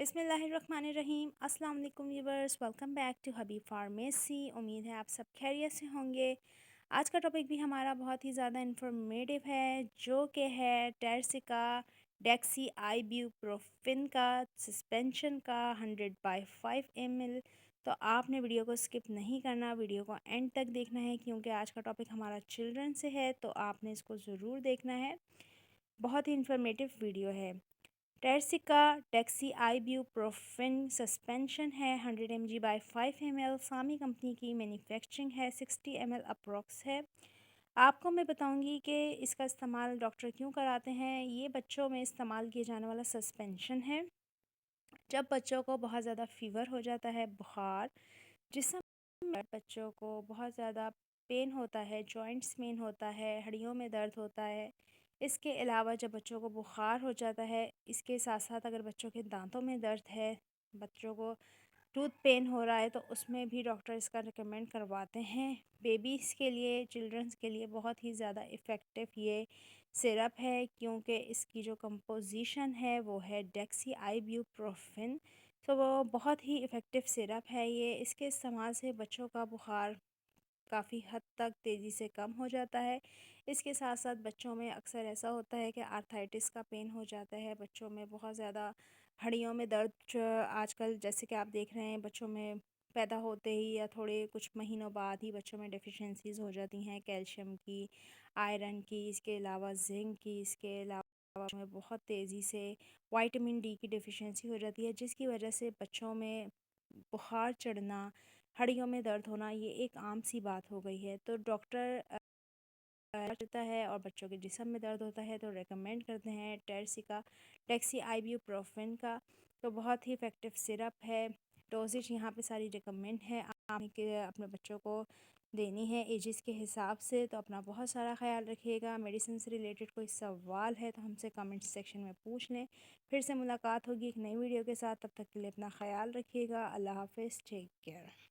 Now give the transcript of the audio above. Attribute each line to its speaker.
Speaker 1: बिस्मिल्लाहिर्रहमानिर्रहीम। अस्सलाम वालेकुम viewers, welcome back to Habib pharmacy. उम्मीद है आप सब खैरियत से होंगे। आज का टॉपिक भी हमारा बहुत ही ज़्यादा इन्फॉर्मेटिव है, जो कि है टेरसिका डेक्सी आइब्यूप्रोफेन का सस्पेंशन का 100/5 ml। तो आपने वीडियो को स्किप नहीं करना, वीडियो को एंड तक देखना है, क्योंकि आज का टॉपिक हमारा चिल्ड्रन से है, तो आपने इसको ज़रूर देखना है। बहुत ही इन्फॉर्मेटिव वीडियो है। टेरसिका डेक्सी आइब्यूप्रोफेन सस्पेंशन है 100 mg/5 ml। सामी कंपनी की मैन्युफैक्चरिंग है, 60 ml अप्रॉक्स है। आपको मैं बताऊंगी कि इसका इस्तेमाल डॉक्टर क्यों कराते हैं। ये बच्चों में इस्तेमाल किए जाने वाला सस्पेंशन है। जब बच्चों को बहुत ज़्यादा फ़ीवर हो जाता है, बुखार, जिसम में बच्चों को बहुत ज़्यादा पेन होता है, जॉइंट्स पेन होता है, हड्डियों में दर्द होता है। इसके अलावा जब बच्चों को बुखार हो जाता है, इसके साथ साथ अगर बच्चों के दांतों में दर्द है, बच्चों को टूथ पेन हो रहा है, तो उसमें भी डॉक्टर इसका रिकमेंड करवाते हैं। बेबीज़ के लिए, चिल्ड्रंस के लिए बहुत ही ज़्यादा इफ़ेक्टिव ये सिरप है, क्योंकि इसकी जो कंपोजिशन है वो है डेक्सी आइब्यूप्रोफेन। तो वो बहुत ही इफ़ेक्टिव सिरप है ये। इसके इस्तेमाल से बच्चों का बुखार काफ़ी हद तक तेज़ी से कम हो जाता है। इसके साथ साथ बच्चों में अक्सर ऐसा होता है कि आर्थराइटिस का पेन हो जाता है, बच्चों में बहुत ज़्यादा हड्डियों में दर्द आजकल जैसे कि आप देख रहे हैं, बच्चों में पैदा होते ही या थोड़े कुछ महीनों बाद ही बच्चों में डेफिशिएंसीज़ हो जाती हैं, कैल्शियम की, आयरन की, इसके अलावा जिंक की, इसके अलावा बच्चों में बहुत तेज़ी से विटामिन डी की डेफिशिएंसी हो जाती है, जिसकी वजह से बच्चों में बुखार चढ़ना, हड्डियों में दर्द होना, ये एक आम सी बात हो गई है। तो डॉक्टर चलता है और बच्चों के जिस्म में दर्द होता है तो रेकमेंड करते हैं टेरसिका डेक्सी आइब्यूप्रोफेन का। तो बहुत ही इफ़ेक्टिव सिरप है। डोजेज यहाँ पे सारी रिकमेंड है, आप के अपने बच्चों को देनी है एजेस के हिसाब से। तो अपना बहुत सारा ख्याल रखिएगा। मेडिसिन से रिलेटेड कोई सवाल है तो हमसे कमेंट सेक्शन में पूछ लें। फिर से मुलाकात होगी एक नई वीडियो के साथ, तब तक के लिए अपना ख्याल रखिएगा। अल्लाह हाफ़िज़, टेक केयर।